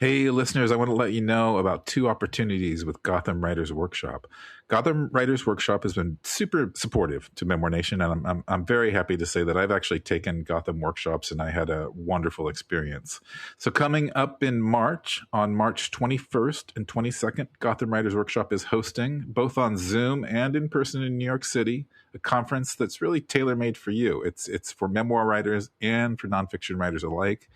Hey, listeners, I want to let you know about two opportunities with Gotham Writers Workshop. Gotham Writers Workshop has been super supportive to Memoir Nation, and I'm very happy to say that I've actually taken Gotham workshops, and I had a wonderful experience. So coming up in March, on March 21st and 22nd, Gotham Writers Workshop is hosting, both on Zoom and in person in New York City, a conference that's really tailor-made for you. It's for memoir writers and for nonfiction writers alike.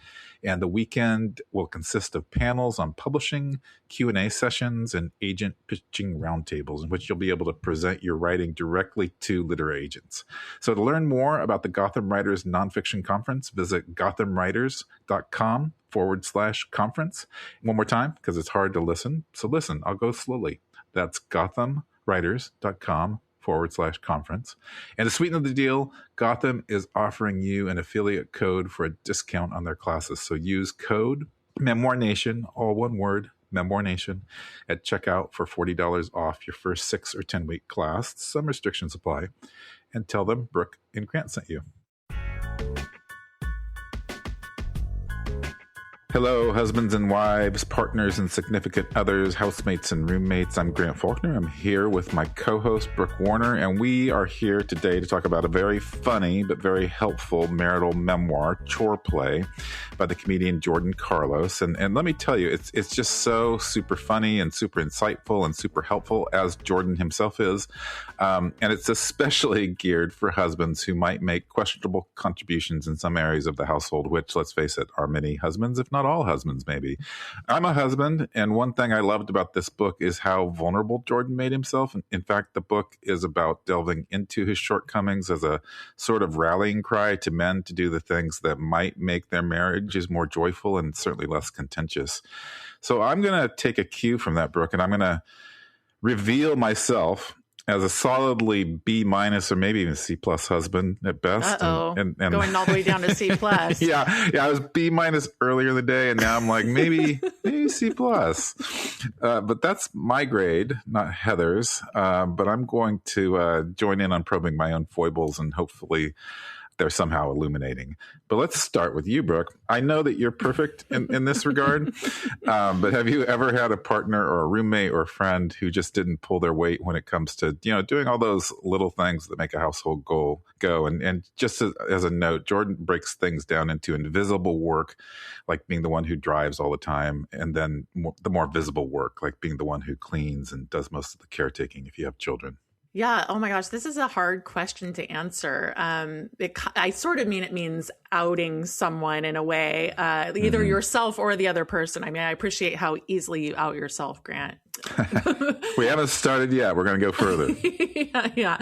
And the weekend will consist of panels on publishing, Q&A sessions, and agent pitching roundtables in which you'll be able to present your writing directly to literary agents. So to learn more about the Gotham Writers Nonfiction Conference, visit gothamwriters.com/conference. One more time, because it's hard to listen. So listen, I'll go slowly. That's gothamwriters.com/conference. And to sweeten the deal, Gotham is offering you an affiliate code for a discount on their classes. So use code Memoir Nation, all one word, Memoir Nation, at checkout for $40 off your first 6 or 10-week class. Some restrictions apply. And tell them Brooke and Grant sent you. Hello, husbands and wives, partners and significant others, housemates and roommates. I'm Grant Faulkner. I'm here with my co-host, Brooke Warner, and we are here today to talk about a very funny but very helpful marital memoir, Choreplay, by the comedian Jordan Carlos. And let me tell you, it's just so super funny and super insightful and super helpful, as Jordan himself is. And it's especially geared for husbands who might make questionable contributions in some areas of the household, which, let's face it, are many husbands, if not all husbands, maybe. I'm a husband, and one thing I loved about this book is how vulnerable Jordan made himself. In fact, the book is about delving into his shortcomings as a sort of rallying cry to men to do the things that might make their marriages more joyful and certainly less contentious. So I'm going to take a cue from that, Brooke, and I'm going to reveal myself as a solidly B- or maybe even C+ husband at best. And going all the way down to C+. yeah, I was B- earlier in the day, and now I'm like maybe C+. But that's my grade, not Heather's. But I'm going to join in on probing my own foibles, and hopefully they're somehow illuminating. But let's start with you, Brooke. I know that you're perfect in this regard, but have you ever had a partner or a roommate or a friend who just didn't pull their weight when it comes to, doing all those little things that make a household go? And just as a note, Jordan breaks things down into invisible work, like being the one who drives all the time, and then the more visible work, like being the one who cleans and does most of the caretaking if you have children. Yeah. Oh my gosh. This is a hard question to answer. I sort of mean it means outing someone in a way, either yourself or the other person. I mean, I appreciate how easily you out yourself, Grant. We haven't started yet. We're going to go further. Yeah.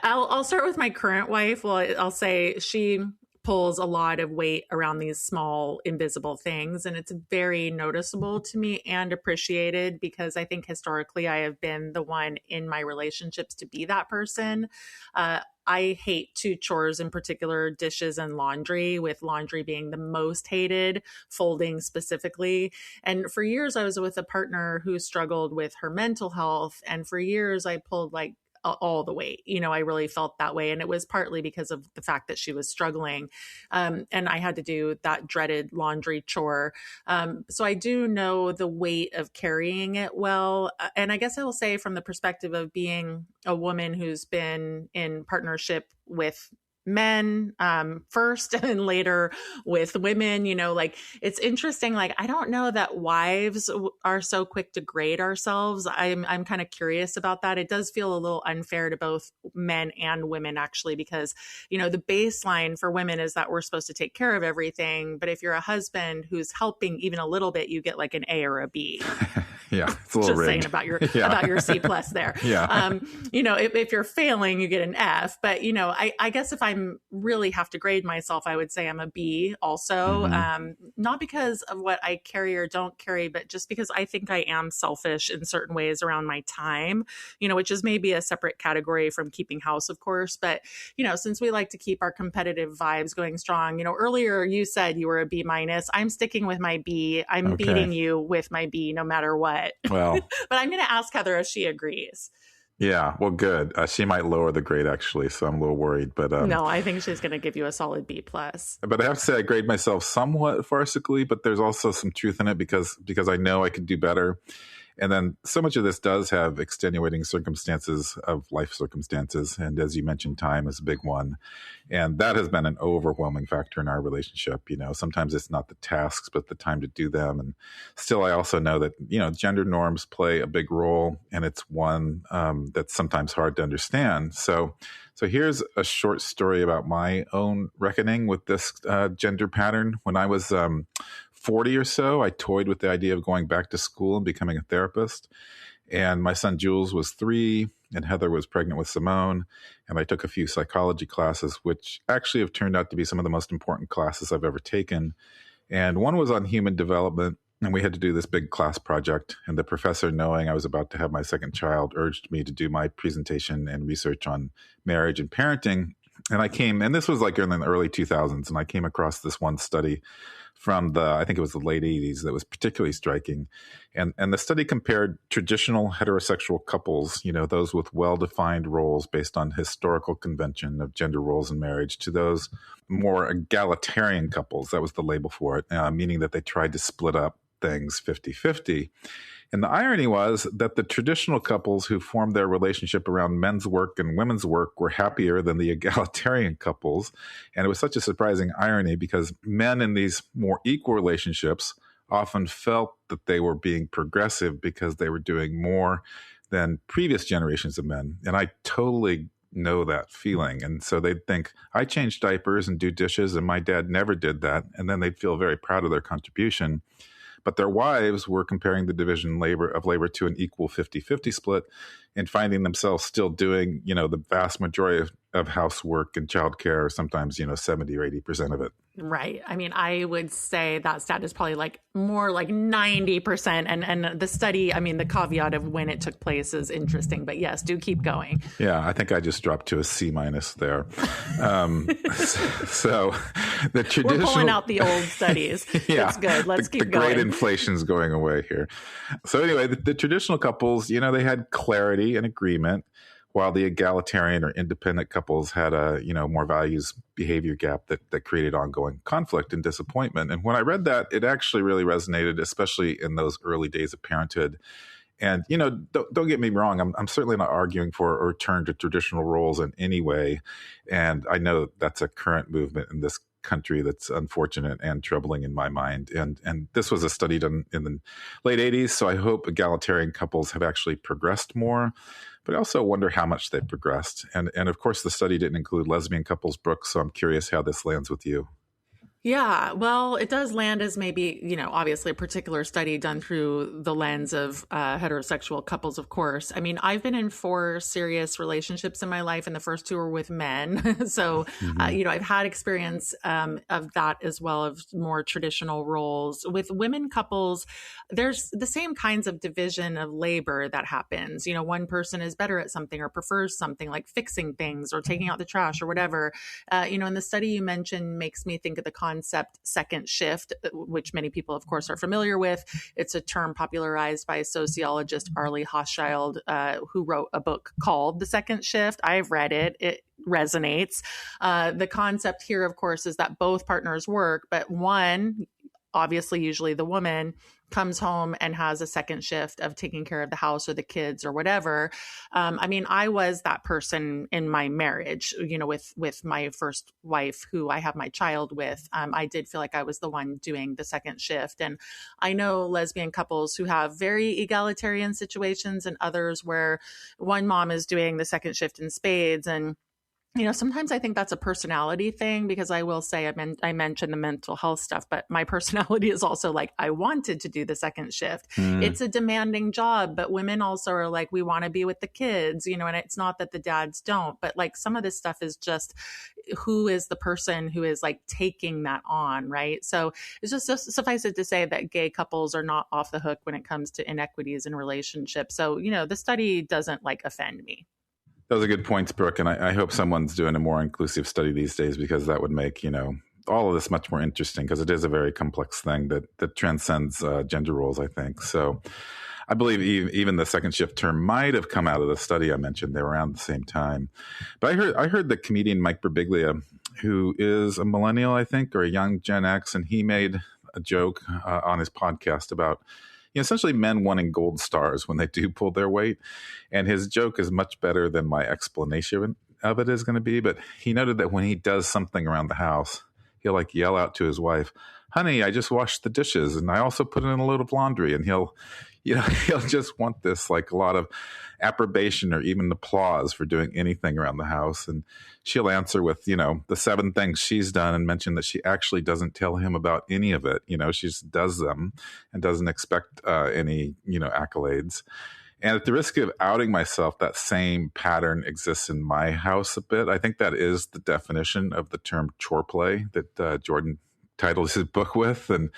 I'll start with my current wife. Well, I'll say she pulls a lot of weight around these small, invisible things. And it's very noticeable to me and appreciated, because I think historically I have been the one in my relationships to be that person. I hate two chores in particular, dishes and laundry, with laundry being the most hated, folding specifically. And for years I was with a partner who struggled with her mental health. And for years I pulled all the weight. I really felt that way. And it was partly because of the fact that she was struggling. And I had to do that dreaded laundry chore. So I do know the weight of carrying it well. And I guess I will say, from the perspective of being a woman who's been in partnership with men first and later with women, it's interesting. I don't know that wives are so quick to grade ourselves. I'm kind of curious about that. It does feel a little unfair to both men and women, actually, because, the baseline for women is that we're supposed to take care of everything. But if you're a husband who's helping even a little bit, you get like an A or a B. Yeah, it's a little just rigged. saying about your C+ there. Yeah. If you're failing, you get an F. But I guess if I'm really have to grade myself, I would say I'm a B also. Not because of what I carry or don't carry, but just because I think I am selfish in certain ways around my time. Which is maybe a separate category from keeping house, of course. But since we like to keep our competitive vibes going strong, earlier you said you were a B-. I'm sticking with my B. I'm beating you with my B, no matter what. Well, but I'm going to ask Heather if she agrees. Yeah, well, good. She might lower the grade actually, so I'm a little worried. No, I think she's going to give you a solid B plus. But I have to say I grade myself somewhat farcically, but there's also some truth in it because I know I could do better. And then so much of this does have extenuating circumstances of life circumstances. And as you mentioned, time is a big one. And that has been an overwhelming factor in our relationship. Sometimes it's not the tasks, but the time to do them. And still, I also know that, gender norms play a big role. And it's one that's sometimes hard to understand. So here's a short story about my own reckoning with this gender pattern. When I was 40 or so, I toyed with the idea of going back to school and becoming a therapist. And my son Jules was 3, and Heather was pregnant with Simone. And I took a few psychology classes, which actually have turned out to be some of the most important classes I've ever taken. And one was on human development. And we had to do this big class project. And the professor, knowing I was about to have my second child, urged me to do my presentation and research on marriage and parenting. And this was like in the early 2000s. And I came across this one study from I think it was the late 80s that was particularly striking. And the study compared traditional heterosexual couples, those with well-defined roles based on historical convention of gender roles in marriage, to those more egalitarian couples. That was the label for it, meaning that they tried to split up things 50-50. And the irony was that the traditional couples who formed their relationship around men's work and women's work were happier than the egalitarian couples. And it was such a surprising irony because men in these more equal relationships often felt that they were being progressive because they were doing more than previous generations of men. And I totally know that feeling. And so they'd think, I change diapers and do dishes, and my dad never did that. And then they'd feel very proud of their contribution. But their wives were comparing the division of labor to an equal 50-50 split and finding themselves still doing, the vast majority of housework and childcare, sometimes, 70 or 80% of it. Right. I mean, I would say that stat is probably more like 90%. And the study, the caveat of when it took place is interesting. But yes, do keep going. Yeah, I think I just dropped to a C- there. So the traditional... We're pulling out the old studies. Yeah, that's good. Let's keep going. The great inflation's going away here. So anyway, the traditional couples, they had clarity and agreement, while the egalitarian or independent couples had a, more values behavior gap that created ongoing conflict and disappointment. And when I read that, it actually really resonated, especially in those early days of parenthood. And, don't get me wrong, I'm certainly not arguing for a return to traditional roles in any way. And I know that's a current movement in this country that's unfortunate and troubling in my mind. And this was a study done in the late 80s. So I hope egalitarian couples have actually progressed more. But I also wonder how much they've progressed. And of course, the study didn't include lesbian couples, Brooke, so I'm curious how this lands with you. Yeah, well, it does land as maybe, obviously a particular study done through the lens of heterosexual couples, of course. I've been in 4 serious relationships in my life, and the first 2 were with men. So, I've had experience of that as well, of more traditional roles. With women couples, there's the same kinds of division of labor that happens. One person is better at something or prefers something, like fixing things or taking out the trash or whatever. And the study you mentioned makes me think of the concept second shift, which many people, of course, are familiar with. It's a term popularized by sociologist Arlie Hochschild, who wrote a book called The Second Shift. I've read it. It resonates. The concept here, of course, is that both partners work, but one, obviously usually the woman, comes home and has a second shift of taking care of the house or the kids or whatever. I was that person in my marriage, with my first wife, who I have my child with. I did feel like I was the one doing the second shift. And I know lesbian couples who have very egalitarian situations and others where one mom is doing the second shift in spades. And sometimes I think that's a personality thing, because I will say, I mentioned the mental health stuff, but my personality is also like, I wanted to do the second shift. It's a demanding job, but women also are like, we want to be with the kids, and it's not that the dads don't, but some of this stuff is just who is the person who is taking that on, right? So it's just suffice it to say that gay couples are not off the hook when it comes to inequities in relationships. So, the study doesn't offend me. Those are good points, Brooke. And I hope someone's doing a more inclusive study these days, because that would make, all of this much more interesting, because it is a very complex thing that transcends gender roles, I think. So I believe even the second shift term might have come out of the study I mentioned. They were around the same time. But I heard the comedian Mike Birbiglia, who is a millennial, I think, or a young Gen X, and he made a joke on his podcast about essentially men wanting gold stars when they do pull their weight. And his joke is much better than my explanation of it is going to be. But he noted that when he does something around the house, he'll like yell out to his wife, "Honey, I just washed the dishes and I also put in a load of laundry." And he'll just want this like a lot of approbation or even applause for doing anything around the house. And she'll answer with, the 7 things she's done and mention that she actually doesn't tell him about any of it. She just does them and doesn't expect any, accolades. And at the risk of outing myself, that same pattern exists in my house a bit. I think that is the definition of the term choreplay that Jordan titles his book with. And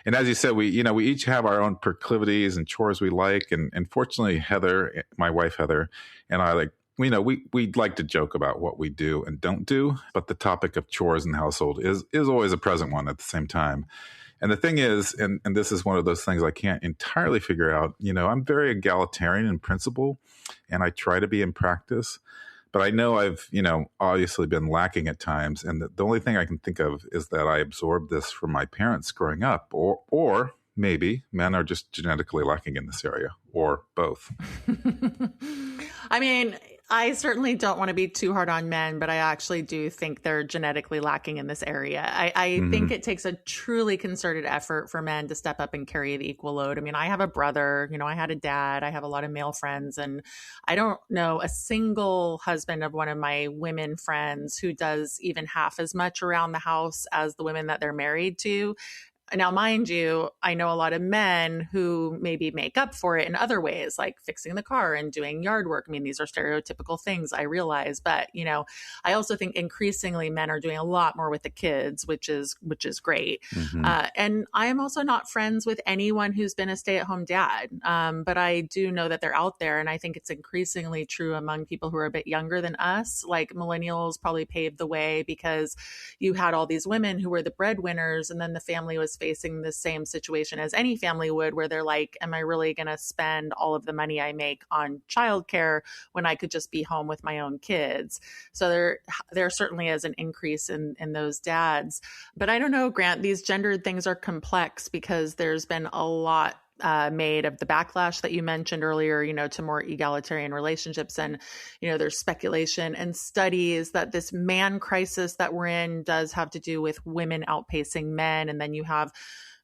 as you said, we each have our own proclivities and chores we like. And fortunately, Heather, my wife Heather, and I we like to joke about what we do and don't do, but the topic of chores in the household is always a present one at the same time. And the thing is, and this is one of those things I can't entirely figure out, I'm very egalitarian in principle, and I try to be in practice. But I know I've, obviously been lacking at times. And the only thing I can think of is that I absorbed this from my parents growing up. Or maybe men are just genetically lacking in this area, or both. I mean, I certainly don't want to be too hard on men, but I actually do think they're genetically lacking in this area. I think it takes a truly concerted effort for men to step up and carry the equal load. I mean, I have a brother, I had a dad, I have a lot of male friends, and I don't know a single husband of one of my women friends who does even half as much around the house as the women that they're married to. Now, mind you, I know a lot of men who maybe make up for it in other ways, like fixing the car and doing yard work. I mean, these are stereotypical things, I realize. But, I also think increasingly men are doing a lot more with the kids, which is great. Mm-hmm. And I am also not friends with anyone who's been a stay-at-home dad. But I do know that they're out there. And I think it's increasingly true among people who are a bit younger than us. Like millennials probably paved the way because you had all these women who were the breadwinners, and then the family was facing the same situation as any family would, where they're like, am I really going to spend all of the money I make on childcare when I could just be home with my own kids? So there certainly is an increase in those dads. But I don't know, Grant, these gendered things are complex because there's been a lot made of the backlash that you mentioned earlier, to more egalitarian relationships. And, there's speculation and studies that this man crisis that we're in does have to do with women outpacing men. And then you have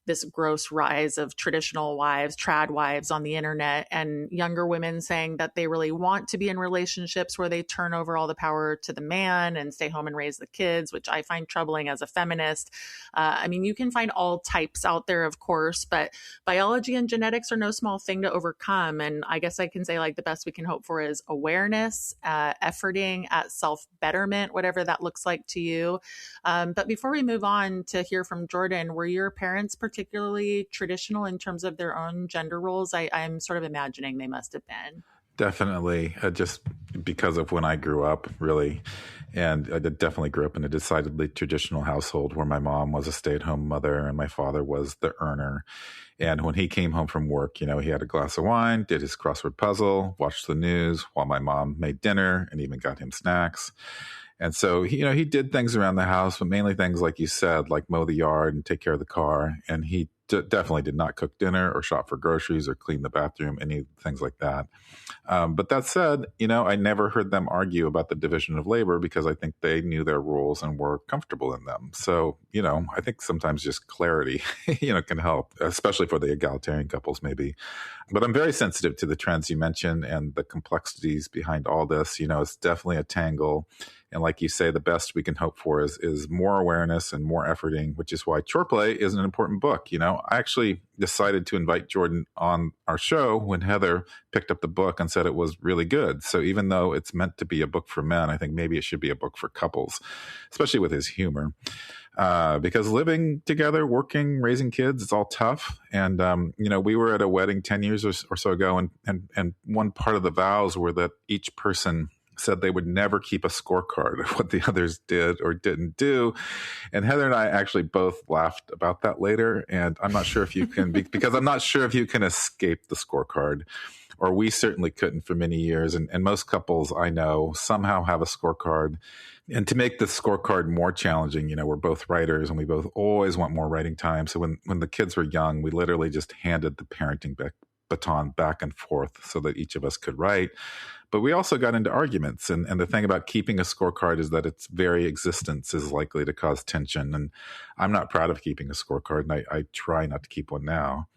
this gross rise of traditional wives, trad wives on the internet, and younger women saying that they really want to be in relationships where they turn over all the power to the man and stay home and raise the kids, which I find troubling as a feminist. I mean, you can find all types out there, of course, but biology and genetics are no small thing to overcome. And I guess I can say the best we can hope for is awareness, efforting at self-betterment, whatever that looks like to you. But before we move on to hear from Jordan, were your parents particularly traditional in terms of their own gender roles? I'm sort of imagining they must have been. Definitely, just because of when I grew up, really. And I definitely grew up in a decidedly traditional household where my mom was a stay-at-home mother and my father was the earner. And when he came home from work, he had a glass of wine, did his crossword puzzle, watched the news while my mom made dinner and even got him snacks. And so, he did things around the house, but mainly things like you said, like mow the yard and take care of the car. And he definitely did not cook dinner or shop for groceries or clean the bathroom, any things like that. But that said, I never heard them argue about the division of labor because I think they knew their roles and were comfortable in them. So, I think sometimes just clarity, can help, especially for the egalitarian couples maybe. But I'm very sensitive to the trends you mentioned and the complexities behind all this. It's definitely a tangle. And like you say, the best we can hope for is more awareness and more efforting, which is why Choreplay is an important book. I actually decided to invite Jordan on our show when Heather picked up the book and said it was really good. So even though it's meant to be a book for men, I think maybe it should be a book for couples, especially with his humor. Because living together, working, raising kids, it's all tough. And, we were at a wedding 10 years or so ago, and one part of the vows were that each person said they would never keep a scorecard of what the others did or didn't do. And Heather and I actually both laughed about that later. And I'm not sure if you can, because I'm not sure if you can escape the scorecard, or we certainly couldn't for many years. And most couples I know somehow have a scorecard. And to make the scorecard more challenging, we're both writers and we both always want more writing time. So when the kids were young, we literally just handed the parenting baton back and forth so that each of us could write. But we also got into arguments. And the thing about keeping a scorecard is that its very existence is likely to cause tension. And I'm not proud of keeping a scorecard, and I try not to keep one now.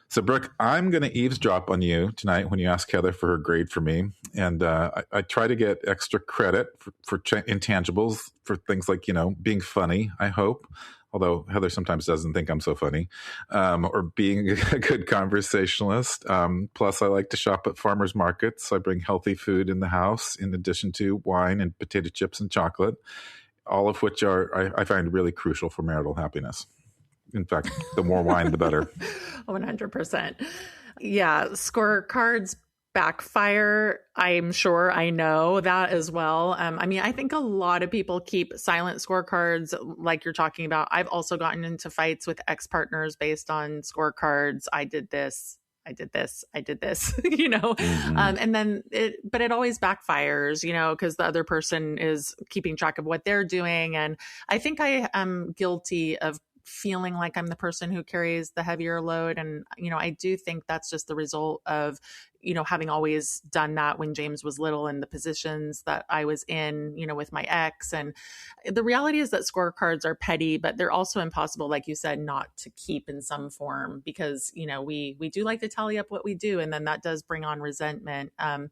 So, Brooke, I'm going to eavesdrop on you tonight when you ask Heather for her grade for me. And I try to get extra credit for intangibles, for things like, being funny, I hope. Although Heather sometimes doesn't think I'm so funny, or being a good conversationalist. Plus, I like to shop at farmers markets. So I bring healthy food in the house, in addition to wine and potato chips and chocolate, all of which I find really crucial for marital happiness. In fact, the more wine, the better. 100%. Yeah, scorecards backfire. I'm sure I know that as well. I think a lot of people keep silent scorecards like you're talking about. I've also gotten into fights with ex-partners based on scorecards. I did this, I did this, Mm-hmm. And then but it always backfires, because the other person is keeping track of what they're doing. And I think I am guilty of feeling like I'm the person who carries the heavier load. And, I do think that's just the result of, having always done that when James was little in the positions that I was in, with my ex. And the reality is that scorecards are petty, but they're also impossible, like you said, not to keep in some form, because, we do like to tally up what we do. And then that does bring on resentment. And,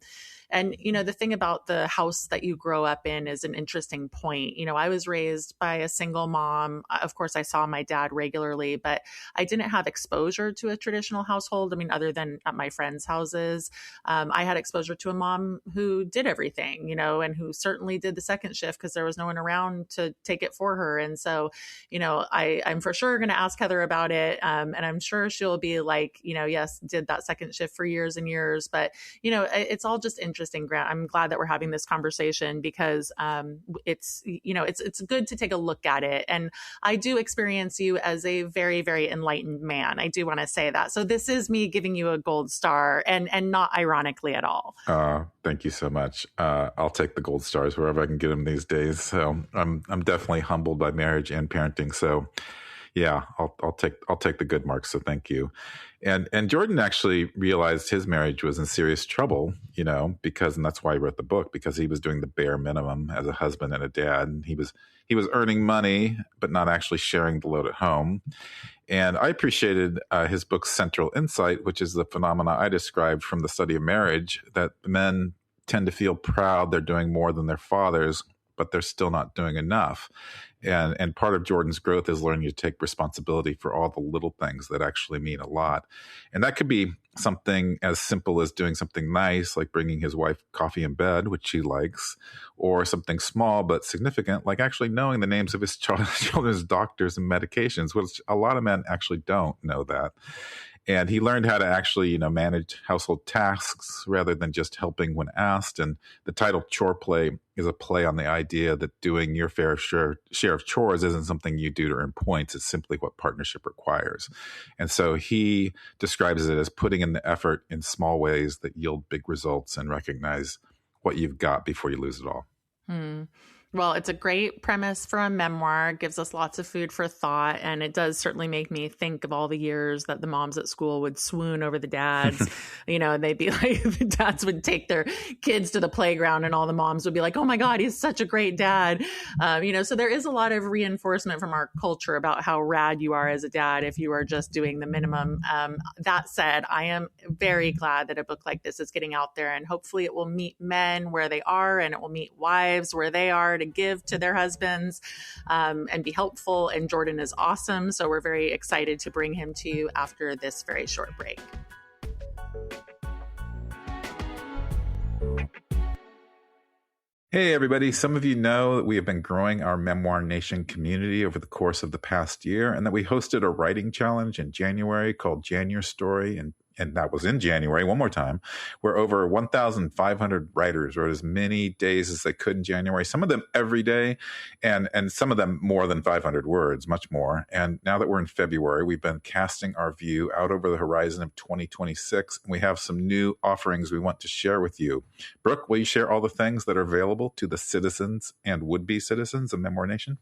the thing about the house that you grow up in is an interesting point. I was raised by a single mom. Of course, I saw my dad regularly, but I didn't have exposure to a traditional household. Other than at my friends' houses, I had exposure to a mom who did everything, and who certainly did the second shift because there was no one around to take it for her. And so, I'm for sure going to ask Heather about it. And I'm sure she'll be like, yes, did that second shift for years and years. But, it's all just interesting, Grant. I'm glad that we're having this conversation because it's good to take a look at it. And I do experience you as a very, very enlightened man. I do want to say that. So this is me giving you a gold star, and not ironically at all. Thank you so much. I'll take the gold stars wherever I can get them these days. So I'm definitely humbled by marriage and parenting. So yeah, I'll take the good marks. So thank you. And Jordan actually realized his marriage was in serious trouble, because, and that's why he wrote the book, because he was doing the bare minimum as a husband and a dad. And he was earning money, but not actually sharing the load at home. And I appreciated his book's central insight, which is the phenomena I described from the study of marriage, that men tend to feel proud they're doing more than their fathers, but they're still not doing enough. And part of Jordan's growth is learning to take responsibility for all the little things that actually mean a lot. And that could be something as simple as doing something nice, like bringing his wife coffee in bed, which she likes, or something small but significant, like actually knowing the names of his children's doctors and medications, which a lot of men actually don't know that. And he learned how to actually, manage household tasks rather than just helping when asked. And the title Choreplay is a play on the idea that doing your fair share of chores isn't something you do to earn points. It's simply what partnership requires. And so he describes it as putting in the effort in small ways that yield big results, and recognize what you've got before you lose it all. Well, it's a great premise for a memoir. It gives us lots of food for thought. And it does certainly make me think of all the years that the moms at school would swoon over the dads, and they'd be like, the dads would take their kids to the playground and all the moms would be like, oh my God, he's such a great dad. So there is a lot of reinforcement from our culture about how rad you are as a dad if you are just doing the minimum. That said, I am very glad that a book like this is getting out there, and hopefully it will meet men where they are, and it will meet wives where they are, to give to their husbands and be helpful. And Jordan is awesome. So we're very excited to bring him to you after this very short break. Hey, everybody. Some of you know that we have been growing our Memoir Nation community over the course of the past year, and that we hosted a writing challenge in January called Jan Your Story. And and that was in January, one more time, where over 1,500 writers wrote as many days as they could in January, some of them every day, and some of them more than 500 words, much more. And now that we're in February, we've been casting our view out over the horizon of 2026, and we have some new offerings we want to share with you. Brooke, will you share all the things that are available to the citizens and would-be citizens of Memoir Nation?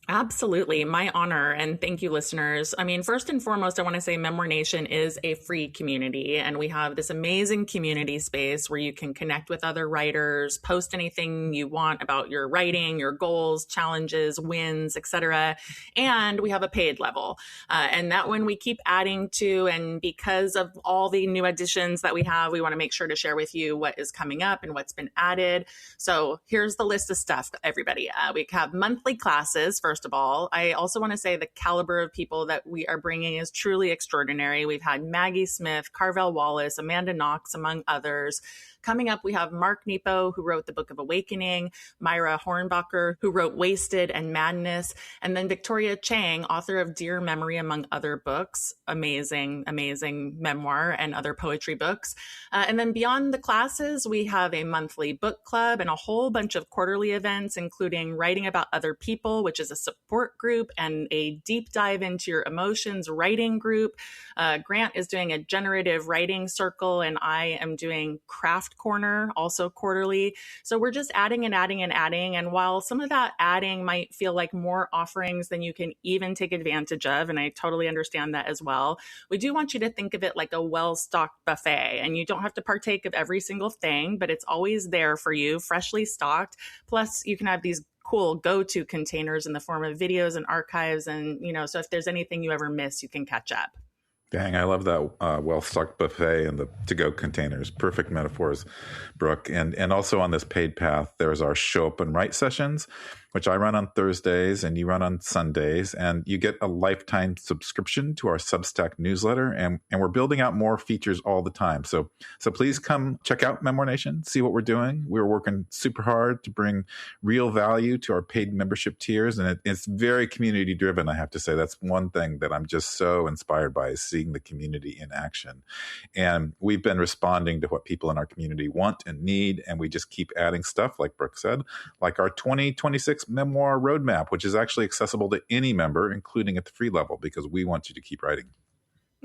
Absolutely. My honor. And thank you, listeners. I mean, first and foremost, I want to say Memoir Nation is a free community, and we have this amazing community space where you can connect with other writers, post anything you want about your writing, your goals, challenges, wins, etc. And we have a paid level. And that one we keep adding to. And because of all the new additions that we have, we want to make sure to share with you what is coming up and what's been added. So here's the list of stuff, everybody. We have monthly classes, first of all. I also want to say the caliber of people that we are bringing is truly extraordinary. We've had Maggie Smith, Carvel Wallace, Amanda Knox, among others. Coming up, we have Mark Nepo, who wrote the Book of Awakening, Myra Hornbacher, who wrote Wasted and Madness, and then Victoria Chang, author of Dear Memory, among other books. Amazing, amazing memoir and other poetry books. And then beyond the classes, we have a monthly book club and a whole bunch of quarterly events, including Writing About Other People, which is a support group, and a deep dive into your emotions writing group. Grant is doing a generative writing circle, and I am doing Craft Corner, also quarterly. So we're just adding and adding and adding. And while some of that adding might feel like more offerings than you can even take advantage of, and I totally understand that as well, we do want you to think of it like a well-stocked buffet. And you don't have to partake of every single thing, but it's always there for you, freshly stocked. Plus, you can have these cool go-to containers in the form of videos and archives. And, so if there's anything you ever miss, you can catch up. Dang, I love that well-stocked buffet and the to-go containers. Perfect metaphors, Brooke. And also on this paid path, there's our Show Up and Write sessions, which I run on Thursdays and you run on Sundays. And you get a lifetime subscription to our Substack newsletter. And we're building out more features all the time. So please come check out Memoir Nation, see what we're doing. We're working super hard to bring real value to our paid membership tiers. And it's very community-driven, I have to say. That's one thing that I'm just so inspired by, is seeing the community in action. And we've been responding to what people in our community want and need, and we just keep adding stuff, like Brooke said, like our 2026 memoir roadmap, which is actually accessible to any member, including at the free level, because we want you to keep writing.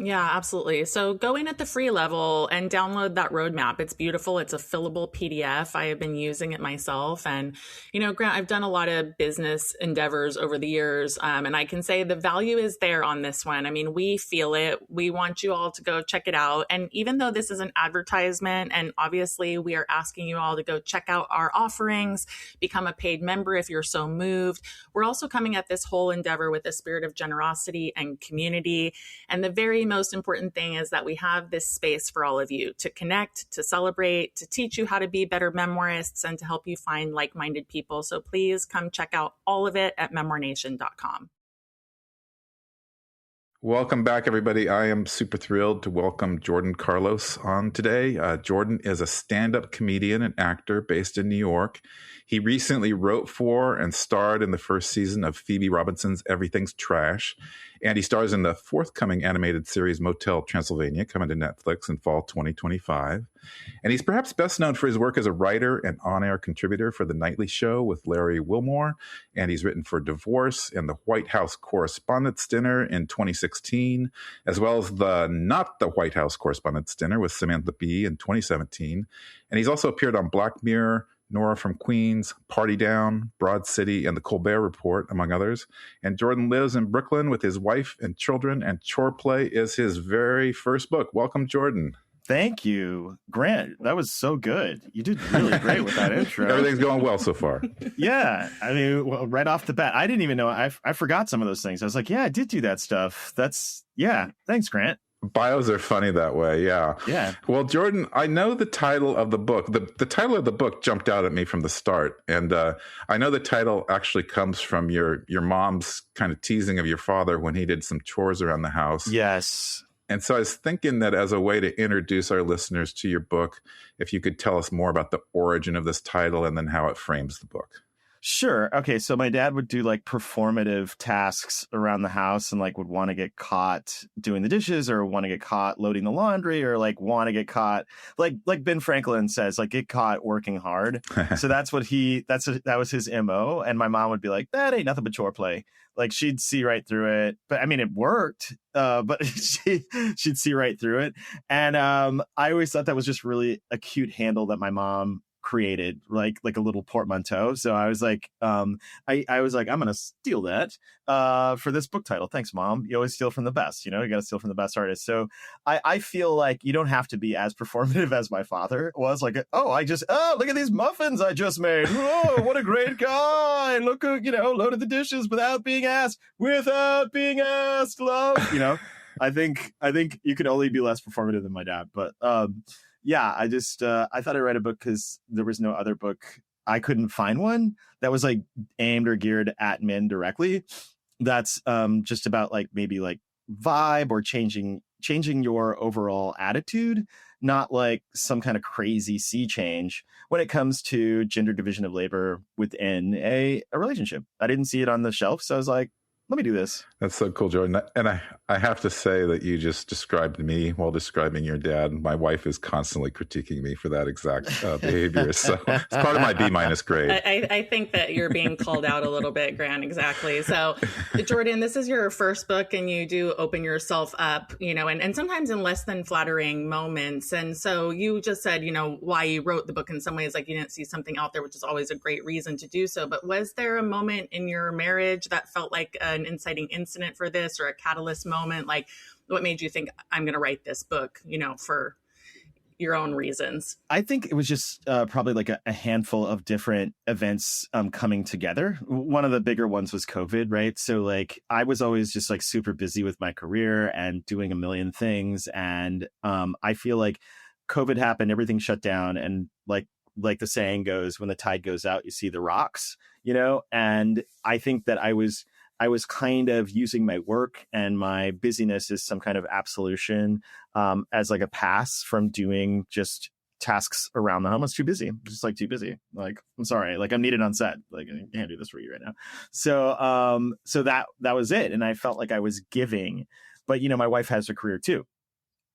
Yeah, absolutely. So go in at the free level and download that roadmap. It's beautiful. It's a fillable PDF. I have been using it myself. And, Grant, I've done a lot of business endeavors over the years. And I can say the value is there on this one. I mean, we feel it. We want you all to go check it out. And even though this is an advertisement, and obviously we are asking you all to go check out our offerings, become a paid member if you're so moved, we're also coming at this whole endeavor with a spirit of generosity and community. And the very most important thing is that we have this space for all of you to connect, to celebrate, to teach you how to be better memoirists, and to help you find like-minded people. So please come check out all of it at memoirnation.com. Welcome back, everybody. I am super thrilled to welcome Jordan Carlos on today. Jordan is a stand-up comedian and actor based in New York. He recently wrote for and starred in the first season of Phoebe Robinson's Everything's Trash. And he stars in the forthcoming animated series Motel Translyvania, coming to Netflix in fall 2025. And he's perhaps best known for his work as a writer and on-air contributor for The Nightly Show with Larry Wilmore. And he's written for Divorce and the White House Correspondents Dinner in 2016, as well as not the White House Correspondents Dinner with Samantha Bee in 2017. And he's also appeared on Black Mirror, Nora From Queens, Party Down, Broad City, and the Colbert Report, among others. And Jordan lives in Brooklyn with his wife and children, and Choreplay is his very first book. Welcome, Jordan. Thank you, Grant. That was so good. You did really great with that intro. Everything's going well so far. Yeah. I mean, right off the bat, I didn't even know. I forgot some of those things. I was like, yeah, I did do that stuff. Thanks, Grant. Bios are funny that way. Yeah. Yeah. Well, Jordan, I know the title of the book. The title of the book jumped out at me from the start. And I know the title actually comes from your mom's kind of teasing of your father when he did some chores around the house. Yes. And so I was thinking that as a way to introduce our listeners to your book, if you could tell us more about the origin of this title and then how it frames the book. Sure. Okay. So my dad would do like performative tasks around the house and like would want to get caught doing the dishes or want to get caught loading the laundry or like want to get caught like Ben Franklin says, like get caught working hard. So that's what that was his MO. And my mom would be like, that ain't nothing but chore play. Like she'd see right through it. But I mean, it worked. But she'd see right through it. And I always thought that was just really a cute handle that my mom created, like a little portmanteau. So I was like, I was like, I'm gonna steal that for this book title. Thanks, Mom. You always steal from the best. You gotta steal from the best artists. So I feel like you don't have to be as performative as my father was. Like, look at these muffins I just made. Oh, what a great guy. Look, loaded the dishes without being asked. Love. I think you could only be less performative than my dad, but yeah, I just I thought I'd write a book because there was no other book. I couldn't find one that was like aimed or geared at men directly. That's just about like maybe like vibe or changing your overall attitude, not like some kind of crazy sea change when it comes to gender division of labor within a relationship. I didn't see it on the shelf, so I was like, let me do this. That's so cool, Jordan. And I have to say that you just described me while describing your dad. My wife is constantly critiquing me for that exact behavior. So it's part of my B- grade. I think that you're being called out a little bit, Grant. Exactly. So, Jordan, this is your first book and you do open yourself up, and sometimes in less than flattering moments. And so you just said, why you wrote the book in some ways, like you didn't see something out there, which is always a great reason to do so. But was there a moment in your marriage that felt like an inciting incident for this or a catalyst moment? Like what made you think I'm going to write this book, for your own reasons? I think it was just probably like a handful of different events coming together. One of the bigger ones was COVID, right? So like I was always just like super busy with my career and doing a million things. And I feel like COVID happened, everything shut down. And like the saying goes, when the tide goes out, you see the rocks, and I think that I was kind of using my work and my busyness as some kind of absolution, as like a pass from doing just tasks around the home. I was too busy, just like too busy. Like, I'm sorry, like I'm needed on set. Like I can't do this for you right now. So that was it. And I felt like I was giving, but my wife has a career too.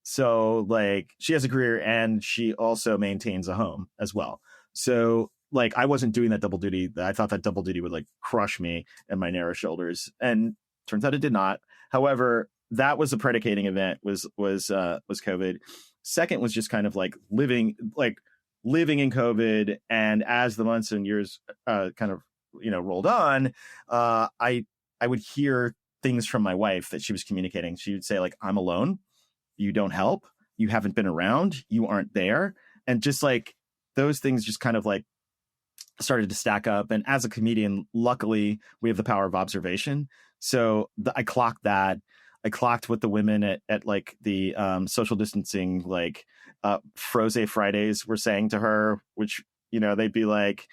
So like she has a career and she also maintains a home as well. So like I wasn't doing that double duty. I thought that double duty would like crush me and my narrow shoulders, and turns out it did not. However, that was a predicating event. Was COVID. Second was just kind of like living in COVID, and as the months and years kind of rolled on, I would hear things from my wife that she was communicating. She would say like, "I'm alone. You don't help. You haven't been around. You aren't there," and just like those things just kind of like started to stack up. And as a comedian, luckily we have the power of observation. So I clocked that. I clocked what the women at like the social distancing, like Froze Fridays were saying to her, which, they'd be like,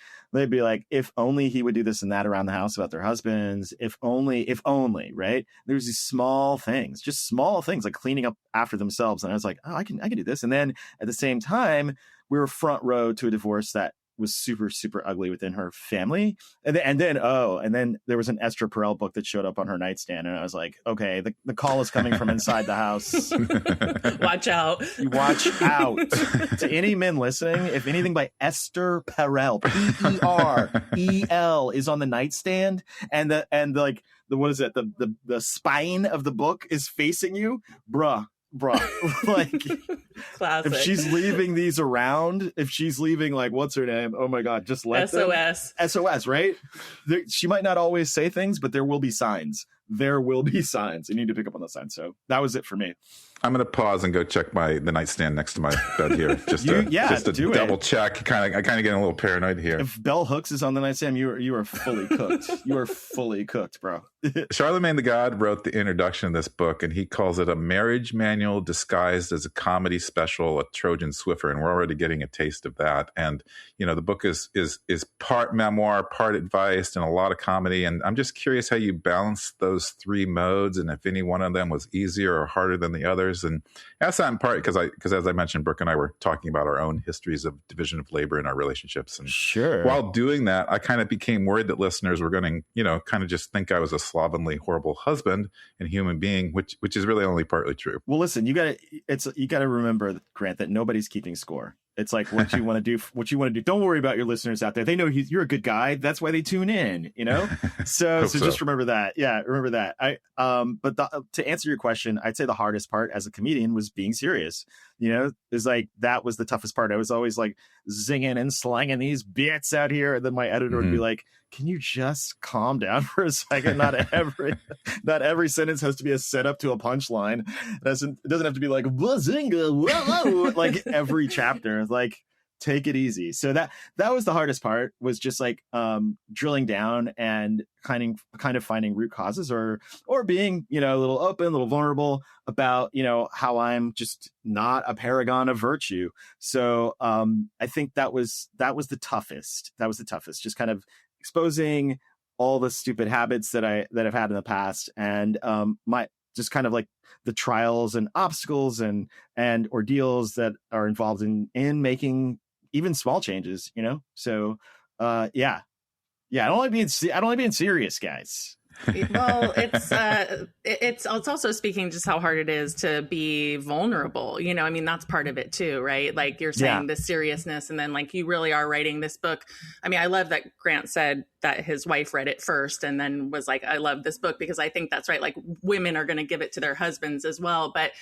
if only he would do this and that around the house about their husbands, if only, right? There's these small things like cleaning up after themselves. And I was like, oh, I can do this. And then at the same time, we were front row to a divorce that was super, super ugly within her family. And then there was an Esther Perel book that showed up on her nightstand. And I was like, okay, the call is coming from inside the house. Watch out. Watch out. To any men listening, if anything by Esther Perel, Perel is on the nightstand and the what is it? The spine of the book is facing you, bruh. Like classic. If she's leaving these around, if she's leaving like what's her name, oh my god, just let SOS, right? She might not always say things, but there will be signs. You need to pick up on those signs. So that was it for me. I'm going to pause and go check the nightstand next to my bed here, just to double check. I kind of get a little paranoid here. If Bell Hooks is on the nightstand, you are fully cooked. You are fully cooked, bro. Charlemagne the God wrote the introduction of this book, and he calls it a marriage manual disguised as a comedy special, a Trojan Swiffer, and we're already getting a taste of that. And the book is part memoir, part advice, and a lot of comedy. And I'm just curious how you balance those three modes, and if any one of them was easier or harder than the others. And that's not in part because as I mentioned, Brooke and I were talking about our own histories of division of labor in our relationships. And sure, while doing that, I kind of became worried that listeners were going to, kind of just think I was a slovenly, horrible husband and human being, which is really only partly true. Well, listen, you got to remember, Grant, that nobody's keeping score. It's like what you want to do. Don't worry about your listeners out there. They know you're a good guy. That's why they tune in, So just remember that. Yeah, remember that. To answer your question, I'd say the hardest part as a comedian was being serious. It's like that was the toughest part. I was always like zinging and slanging these bits out here, and then my editor would be like, "Can you just calm down for a second? Not every sentence has to be a setup to a punchline. It doesn't have to be like bazinga, whoa, like every chapter. Like, take it easy." So that was the hardest part, was just like drilling down and kind of finding root causes, or being a little open, a little vulnerable about how I'm just not a paragon of virtue. So I think that was the toughest. Just kind of exposing all the stupid habits that I've had in the past, and my just kind of like the trials and obstacles and ordeals that are involved in making even small changes, So I don't like being serious, guys. Well, it's also speaking just how hard it is to be vulnerable. That's part of it too, right? Like you're saying the seriousness, and then like you really are writing this book. I love that Grant said that his wife read it first and then was like, I love this book, because I think that's right. Like women are going to give it to their husbands as well. But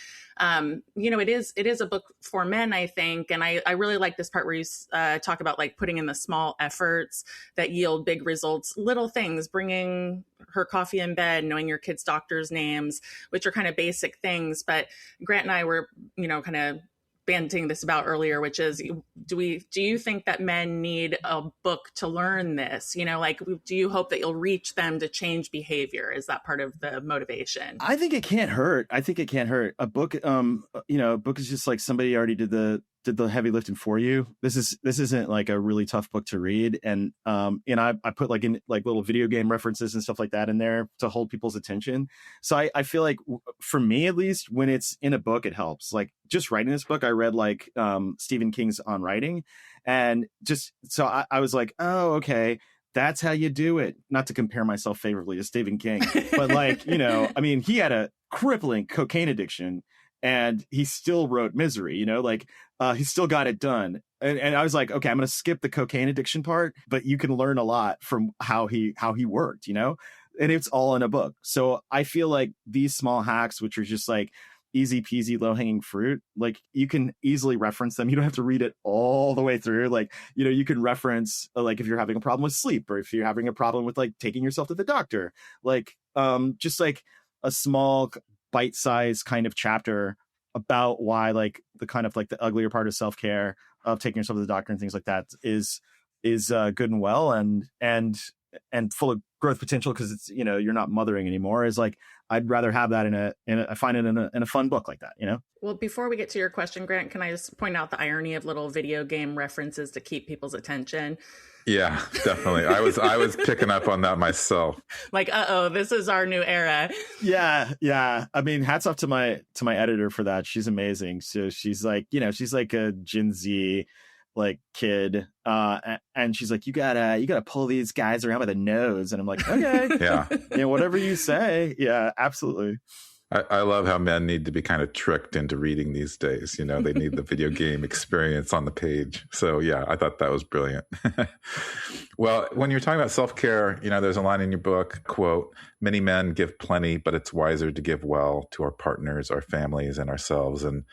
it is a book for men, I think. And I really like this part where you talk about like putting in the small efforts that yield big results, little things, bringing her coffee in bed, knowing your kids' doctors' names, which are kind of basic things. But Grant and I were, kind of banting this about earlier, which is, do you think that men need a book to learn this? Do you hope that you'll reach them to change behavior? Is that part of the motivation? I think it can't hurt. A book, a book is just like somebody already did the heavy lifting for you. This isn't like a really tough book to read. And I put like in like little video game references and stuff like that in there to hold people's attention. So I feel like for me, at least, when it's in a book, it helps. Like just writing this book, I read like Stephen King's On Writing, and just so I was like, oh, okay, that's how you do it. Not to compare myself favorably to Stephen King, but like, he had a crippling cocaine addiction, and he still wrote Misery, he still got it done. And I was like, okay, I'm going to skip the cocaine addiction part, but you can learn a lot from how he worked, and it's all in a book. So I feel like these small hacks, which are just like easy peasy, low hanging fruit, like you can easily reference them. You don't have to read it all the way through. Like, you can reference like if you're having a problem with sleep, or if you're having a problem with like taking yourself to the doctor, like just like a small bite-sized kind of chapter about why like the kind of like the uglier part of self-care of taking yourself to the doctor and things like that is good and well and full of growth potential, because it's you're not mothering anymore, is like I'd rather have that I find it in a fun book like that, Well, before we get to your question, Grant, can I just point out the irony of little video game references to keep people's attention? Yeah, definitely. I was picking up on that myself. Like, this is our new era. Yeah. Hats off to my editor for that. She's amazing. So she's like, she's like a Gen Z like kid, and she's like, you gotta pull these guys around by the nose, and I'm like, okay, yeah, whatever you say. Yeah, absolutely. I love how men need to be kind of tricked into reading these days. They need the video game experience on the page. So yeah, I thought that was brilliant. Well, when you're talking about self-care, there's a line in your book, quote, "Many men give plenty, but it's wiser to give well to our partners, our families, and ourselves." And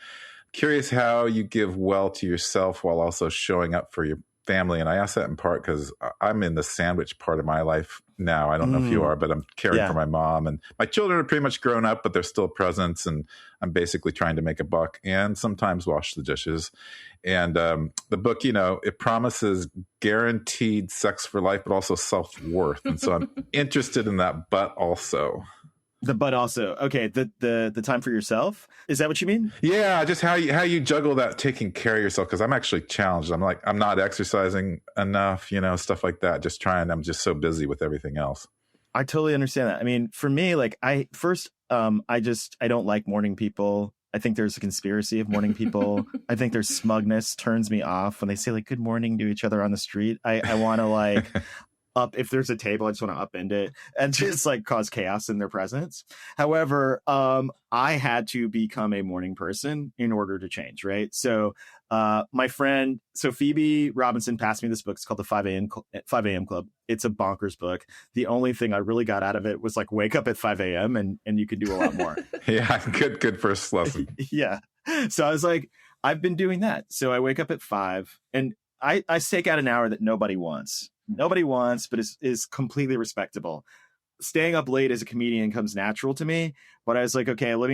curious how you give well to yourself while also showing up for your family. And I ask that in part because I'm in the sandwich part of my life now. I don't know if you are, but I'm caring for my mom, and my children are pretty much grown up, but they're still presents. And I'm basically trying to make a buck and sometimes wash the dishes. And the book, it promises guaranteed sex for life, but also self-worth. And so I'm interested in that, but also. The but also, okay, the time for yourself, is that what you mean? Yeah, just how you juggle that, taking care of yourself, because I'm actually challenged. I'm not exercising enough, stuff like that. I'm just so busy with everything else. I totally understand that. I mean, for me, like I don't like morning people. I think there's a conspiracy of morning people. I think their smugness turns me off when they say like good morning to each other on the street. I want to like up, if there's a table, I just want to upend it and just like cause chaos in their presence. However, I had to become a morning person in order to change, right? So my friend, Phoebe Robinson passed me this book. It's called the 5 a.m. Club. It's a bonkers book. The only thing I really got out of it was like wake up at 5 a.m. and you can do a lot more. Yeah, good first lesson. Yeah. So I was like, I've been doing that. So I wake up at 5 and I stake out an hour that nobody wants, but is completely respectable. Staying up late as a comedian comes natural to me, but I was like, okay, let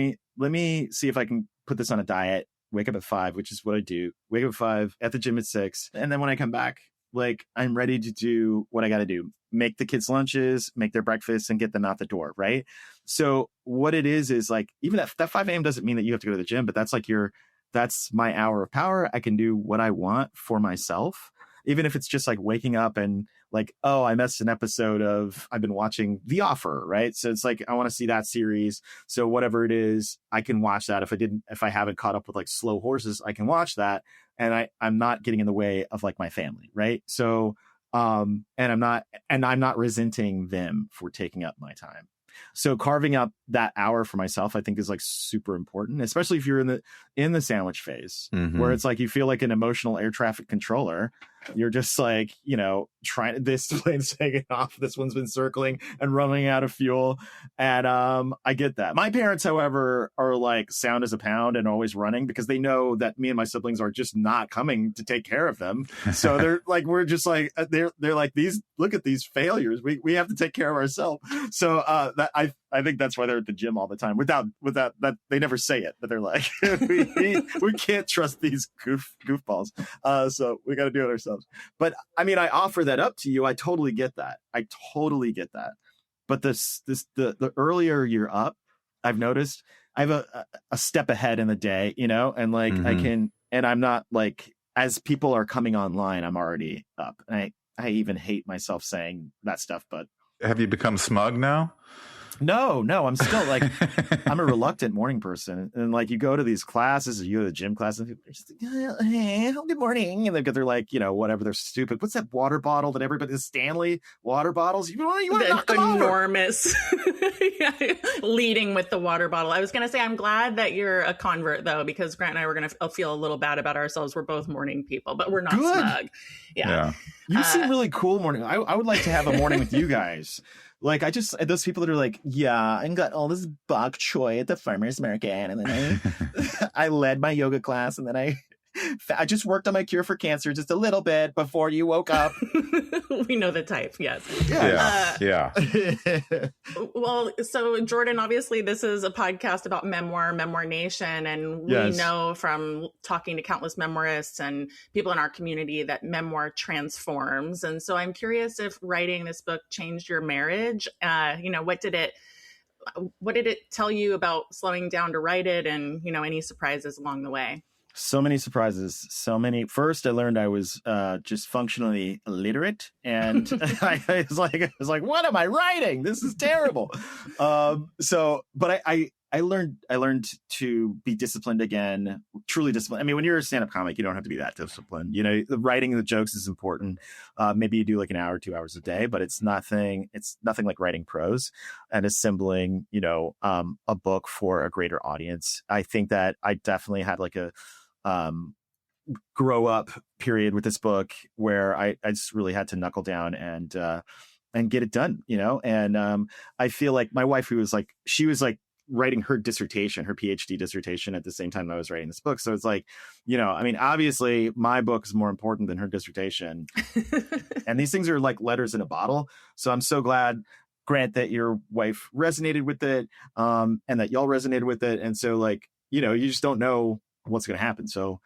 me see if I can put this on a diet. Wake up at 5, which is what I do. Wake up at 5, at the gym at 6. And then when I come back, like I'm ready to do what I got to do. Make the kids lunches, make their breakfast, and get them out the door. Right. So what it is like, even that 5 a.m. doesn't mean that you have to go to the gym, but that's my hour of power. I can do what I want for myself. Even if it's just like waking up and like, oh, I missed an episode of, I've been watching The Offer, right? So it's like, I want to see that series. So whatever it is, I can watch that. If I haven't caught up with like Slow Horses, I can watch that. And I'm not getting in the way of like my family, right? So, and I'm not resenting them for taking up my time. So carving up that hour for myself, I think is like super important, especially if you're in the sandwich phase, where it's like you feel like an emotional air traffic controller. You're just like, trying, this plane's taking off, this one's been circling and running out of fuel. And I get that. My parents, however, are like sound as a pound and always running because they know that me and my siblings are just not coming to take care of them. So they're like, we're just like, they're like, look at these failures. We have to take care of ourselves. So that I think that's why they're at the gym all the time. Without that, they never say it, but they're like, we can't trust these goofballs. So we got to do it ourselves. But I mean, I offer that up to you. I totally get that. But the earlier you're up, I've noticed I have a step ahead in the day, and like I can, and I'm not like, as people are coming online, I'm already up. And I even hate myself saying that stuff, but. Have you become smug now? No, I'm still like, I'm a reluctant morning person. And like, you go to these classes, or you go to the gym class, and people are just like, hey, good morning. And they're like, whatever, they're stupid. What's that water bottle that everybody, the Stanley water bottles? You want to knock them over? Enormous. Yeah, leading with the water bottle. I was going to say, I'm glad that you're a convert, though, because Grant and I were going to feel a little bad about ourselves. We're both morning people, but we're not smug. Yeah. You seem really cool morning. I would like to have a morning with you guys. Like, those people that are like, yeah, I got all this bok choy at the farmer's market. And then I led my yoga class. And then I just worked on my cure for cancer just a little bit before you woke up. We know the type. Yes. Yeah. Well, so Jordan, obviously this is a podcast about Memoir Nation. And we know from talking to countless memoirists and people in our community that memoir transforms. And so I'm curious if writing this book changed your marriage. What did it tell you about slowing down to write it, and, any surprises along the way? So many surprises. First, I learned I was just functionally illiterate, and I was like, what am I writing? This is terrible. But I learned to be disciplined again, truly disciplined. I mean, when you're a stand-up comic, you don't have to be that disciplined. The writing the jokes is important. Maybe you do like an hour, 2 hours a day, but it's nothing like writing prose and assembling, a book for a greater audience. I think that I definitely had like a grow up period with this book where I just really had to knuckle down and get it done, and I feel like my wife, she was like writing her dissertation, her PhD dissertation at the same time I was writing this book. So it's like, I mean, obviously my book is more important than her dissertation. And these things are like letters in a bottle. So I'm so glad, Grant, that your wife resonated with it, and that y'all resonated with it. And so like, you just don't know what's going to happen. So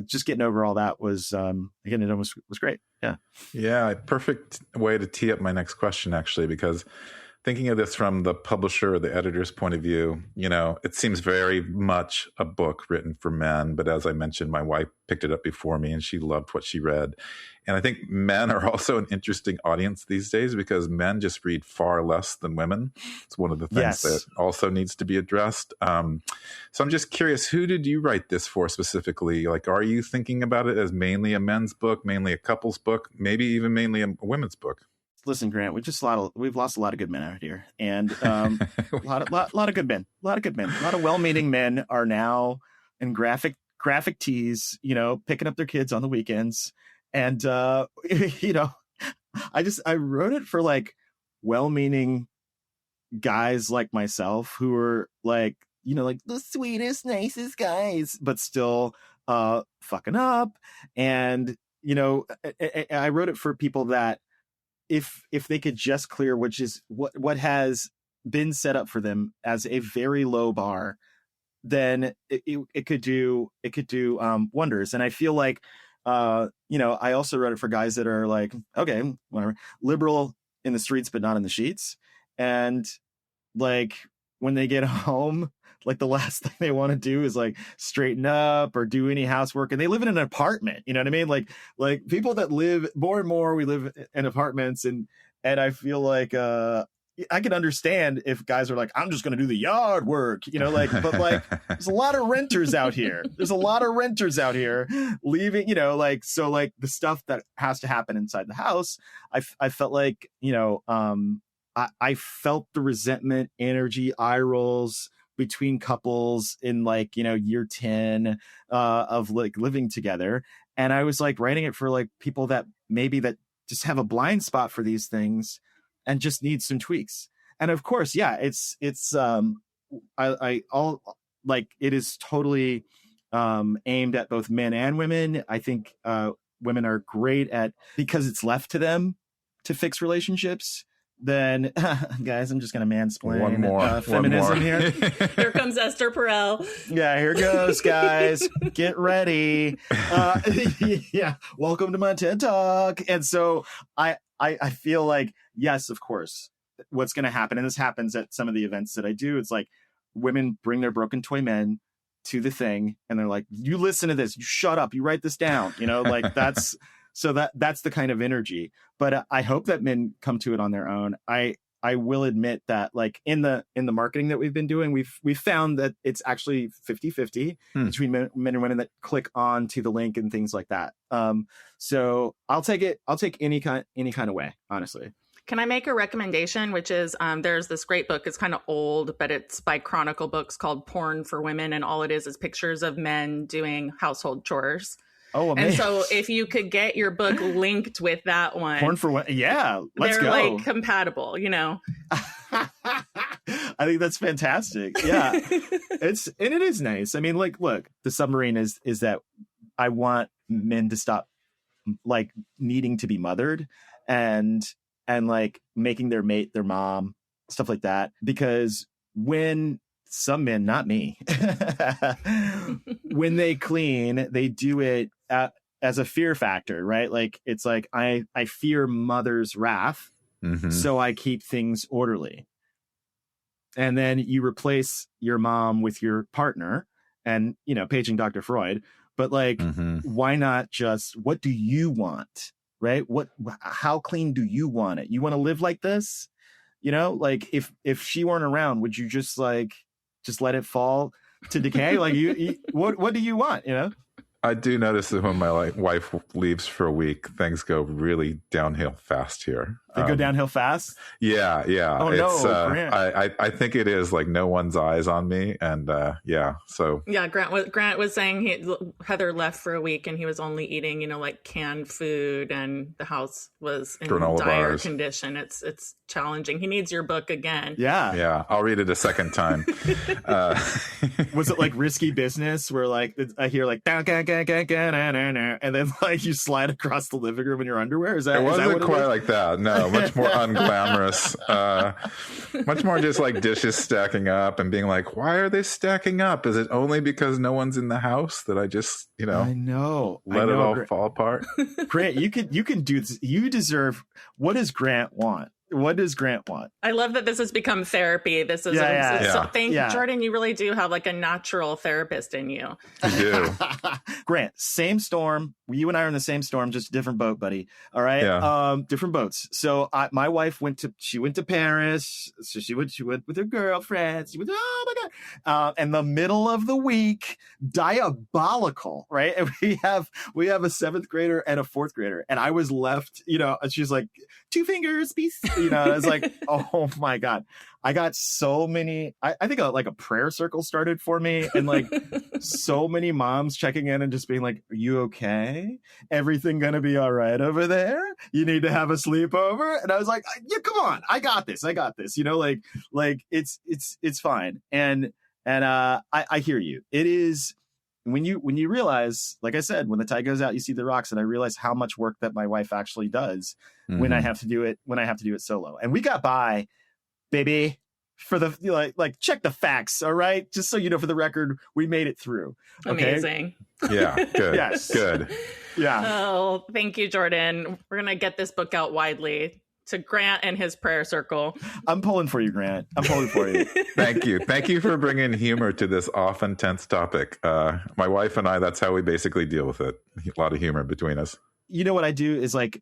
just getting over all that was, again, it was great. Yeah. Yeah. Perfect way to tee up my next question, actually, because thinking of this from the publisher or the editor's point of view, it seems very much a book written for men. But as I mentioned, my wife picked it up before me and she loved what she read. And I think men are also an interesting audience these days because men just read far less than women. It's one of the things that also needs to be addressed. So I'm just curious, who did you write this for specifically? Like, are you thinking about it as mainly a men's book, mainly a couple's book, maybe even mainly a women's book? Listen, Grant, we've lost a lot of good men out here, and a lot of good men, a lot of well-meaning men are now in graphic tees, picking up their kids on the weekends, and I wrote it for like well-meaning guys like myself who are like, like the sweetest, nicest guys, but still fucking up, and I wrote it for people that, if they could just clear, which is what has been set up for them as a very low bar, then it could do wonders. And I feel like I also wrote it for guys that are like, okay, whatever, liberal in the streets but not in the sheets, and like when they get home, like the last thing they want to do is like straighten up or do any housework, and they live in an apartment. You know what I mean? Like people that live more and more, we live in apartments, and I feel like I can understand if guys are like, I'm just going to do the yard work, but like there's a lot of renters out here. There's a lot of renters out here leaving, so like the stuff that has to happen inside the house, I felt like, I felt the resentment, energy, eye rolls between couples in like, year 10 of like living together. And I was like writing it for like people that maybe that just have a blind spot for these things and just need some tweaks. And of course, yeah, it's it is totally aimed at both men and women. I think women are great at, because it's left to them to fix relationships. Then, guys, I'm just going to mansplain feminism here. Here comes Esther Perel. Yeah, here goes, guys. Get ready. Yeah, welcome to my TED Talk. And so I feel like, yes, of course, what's going to happen, and this happens at some of the events that I do, it's like women bring their broken toy men to the thing, and they're like, you listen to this, you shut up, you write this down, like that's... So that's the kind of energy, but I hope that men come to it on their own. I will admit that like in the marketing that we've been doing, we've found that it's actually 50-50 between men and women that click on to the link and things like that. So I'll take any kind of way, honestly. Can I make a recommendation, which is there's this great book. It's kind of old, but it's by Chronicle Books called Porn for Women. And all it is pictures of men doing household chores. Oh, amazing. And so if you could get your book linked with that one. Porn for what? Yeah, let's they're go. They're like compatible, I think that's fantastic. Yeah. it is nice. I mean, like, look, the submarine is that I want men to stop like needing to be mothered and like making their mate their mom, stuff like that. Because when some men, not me, when they clean, they do it as a fear factor, right? Like it's like I fear mother's wrath, so I keep things orderly. And then you replace your mom with your partner, and paging Dr. Freud. But like, why not just, what do you want, right? How clean do you want it? You want to live like this? Like if she weren't around, would you just let it fall to decay? Like what do you want? I do notice that when my wife leaves for a week, things go really downhill fast here. They go downhill fast? Yeah. Oh, it's, no, Grant. I think it is like no one's eyes on me. And so. Yeah, Grant was saying Heather left for a week and he was only eating, like canned food, and the house was in Granola dire bars. condition. It's challenging. He needs your book again. Yeah. I'll read it a second time. Was it like Risky Business where like I hear like and then like you slide across the living room in your underwear? Is that it wasn't quite it like that. No, much more unglamorous. Much more just like dishes stacking up and being like, why are they stacking up? Is it only because no one's in the house that I just, I know. Let it all fall apart? Grant, you can do this. You deserve. What does Grant want? What does Grant want? I love that this has become therapy. This is thank you, Jordan. You really do have like a natural therapist in you. You do. Grant, same storm. You and I are in the same storm, just a different boat, buddy. All right. Yeah. Different boats. So my wife went to Paris. So she went with her girlfriends. She went, oh my God. In the middle of the week, diabolical, right? And we have a 7th grader and a 4th grader. And I was left, and she's like, 2 fingers, peace. I was like, oh my God. I got so many, I think like a prayer circle started for me, and like so many moms checking in and just being like, are you okay? Everything going to be all right over there? You need to have a sleepover? And I was like, yeah, come on. I got this. Like it's fine. And I hear you. It is when you realize, like I said, when the tide goes out, you see the rocks. And I realize how much work that my wife actually does when I have to do it solo. And we got by, baby, for the check the facts. All right. Just so you know, for the record, we made it through. Okay? Amazing. Yeah. Good. Yes. Good. Yeah. Oh, thank you, Jordan. We're going to get this book out widely to Grant and his prayer circle. I'm pulling for you, Grant. I'm pulling for you. Thank you. Thank you for bringing humor to this often tense topic. My wife and I, that's how we basically deal with it. A lot of humor between us. You know what I do is like,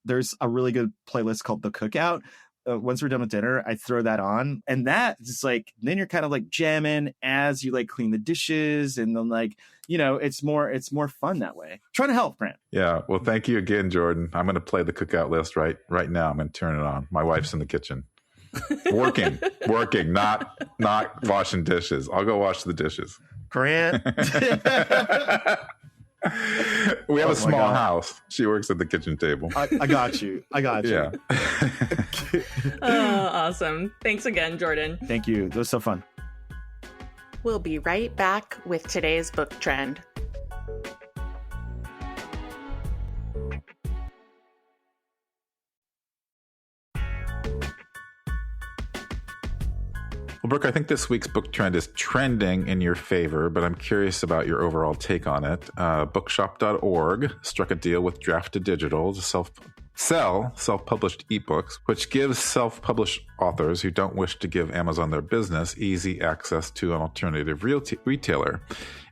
there's a really good playlist called The Cookout. Once we're done with dinner, I throw that on, and that just like, then you're kind of like jamming as you like clean the dishes, and then like, it's more fun that way. Trying to help, Grant. Yeah. Well, thank you again, Jordan. I'm going to play the cookout list right now. I'm going to turn it on. My wife's in the kitchen. Working, not washing dishes. I'll go wash the dishes. Grant. We have a small house. She works at the kitchen table. I got you. Yeah. Oh, awesome. Thanks again, Jordan. Thank you. That was so fun. We'll be right back with today's book trend. Well, Brooke, I think this week's book trend is trending in your favor, but I'm curious about your overall take on it. Bookshop.org struck a deal with Draft to Digital to sell self-published ebooks, which gives self-published authors who don't wish to give Amazon their business easy access to an alternative retailer.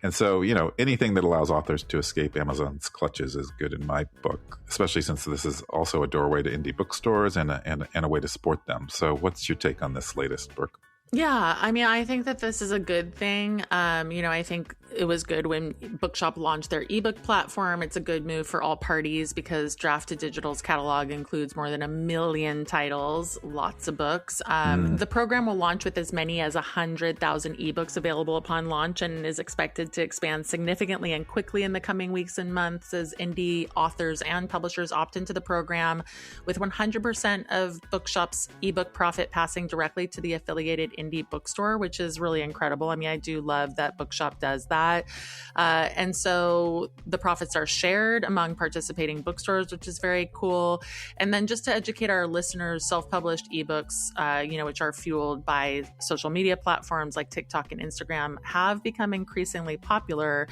And so, anything that allows authors to escape Amazon's clutches is good in my book, especially since this is also a doorway to indie bookstores and a way to support them. So what's your take on this latest, Brooke? Yeah, I mean, I think that this is a good thing. I think it was good when Bookshop launched their ebook platform. It's a good move for all parties because Draft to Digital's catalog includes more than 1 million titles, lots of books. The program will launch with as many as 100,000 ebooks available upon launch and is expected to expand significantly and quickly in the coming weeks and months as indie authors and publishers opt into the program, with 100% of Bookshop's ebook profit passing directly to the affiliated indie bookstore, which is really incredible. I mean, I do love that Bookshop does that. And so the profits are shared among participating bookstores, which is very cool. And then just to educate our listeners, self-published ebooks, which are fueled by social media platforms like TikTok and Instagram, have become increasingly popular,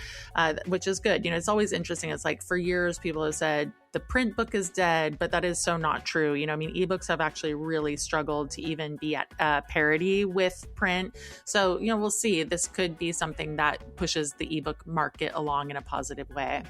which is good. It's always interesting. It's like for years, people have said, the print book is dead, but that is so not true. Ebooks have actually really struggled to even be at parity with print. So, we'll see. This could be something that pushes the ebook market along in a positive way.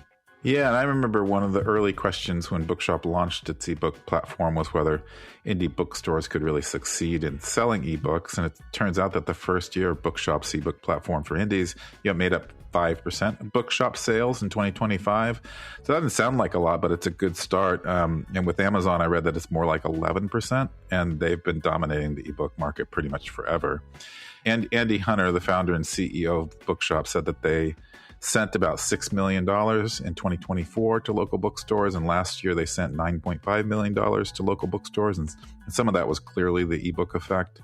Yeah, and I remember one of the early questions when Bookshop launched its ebook platform was whether indie bookstores could really succeed in selling ebooks. And it turns out that the first year of Bookshop's ebook platform for indies, made up 5% of bookshop sales in 2025. So that doesn't sound like a lot, but it's a good start. And with Amazon, I read that it's more like 11%, and they've been dominating the ebook market pretty much forever. And Andy Hunter, the founder and CEO of Bookshop, said that they sent about $6 million in 2024 to local bookstores, and last year they sent $9.5 million to local bookstores, and some of that was clearly the ebook effect.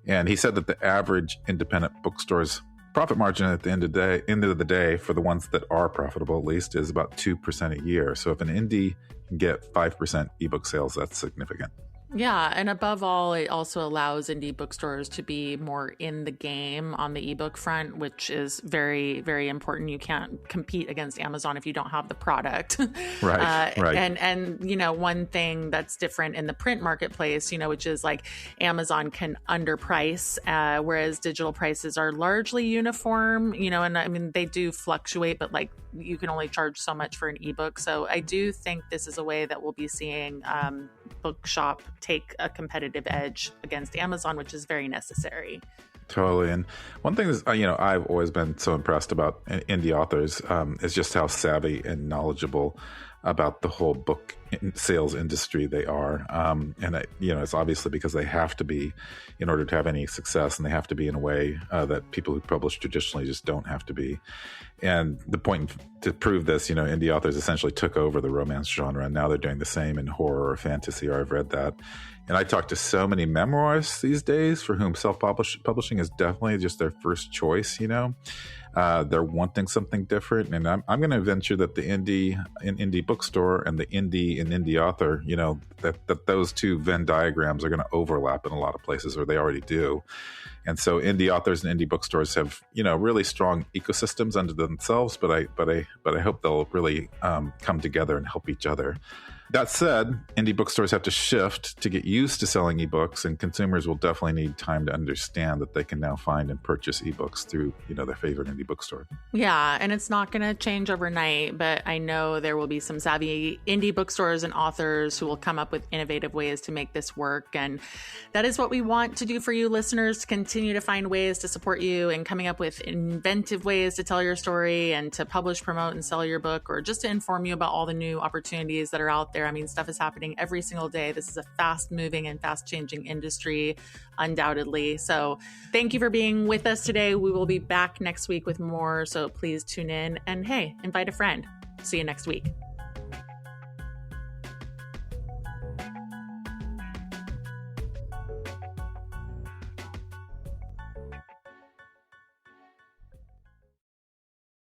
And he said that the average independent bookstore's profit margin at the end of the day, for the ones that are profitable at least, is about 2% a year. So if an indie can get 5% ebook sales, that's significant. Yeah, and above all, it also allows indie bookstores to be more in the game on the ebook front, which is very, very important. You can't compete against Amazon if you don't have the product. Right. And you know, one thing that's different in the print marketplace, you know, which is like Amazon can underprice, whereas digital prices are largely uniform, you know, and I mean, they do fluctuate, but like you can only charge so much for an ebook. So I do think this is a way that we'll be seeing Bookshop take a competitive edge against Amazon, which is very necessary. Totally. And one thing is, you know, I've always been so impressed about indie authors is just how savvy and knowledgeable about the whole book sales industry they are. And, you know, it's obviously because they have to be in order to have any success, and they have to be in a way that people who publish traditionally just don't have to be. And the point to prove this, you know, indie authors essentially took over the romance genre, and now they're doing the same in horror or fantasy, or I've read that. And I talk to so many memoirs these days for whom self-publishing is definitely just their first choice, you know. They're wanting something different, and I'm going to venture that the indie bookstore and the indie author, you know, that those two Venn diagrams are going to overlap in a lot of places, or they already do. And so indie authors and indie bookstores have, you know, really strong ecosystems unto themselves, but I hope they'll really come together and help each other. That said, indie bookstores have to shift to get used to selling ebooks, and consumers will definitely need time to understand that they can now find and purchase ebooks through, you know, their favorite indie bookstore. Yeah, and it's not going to change overnight, but I know there will be some savvy indie bookstores and authors who will come up with innovative ways to make this work. And that is what we want to do for you listeners, to continue to find ways to support you and coming up with inventive ways to tell your story and to publish, promote, and sell your book, or just to inform you about all the new opportunities that are out there. I mean, stuff is happening every single day. This is a fast-moving and fast-changing industry, undoubtedly. So thank you for being with us today. We will be back next week with more, so please tune in. And hey, invite a friend. See you next week.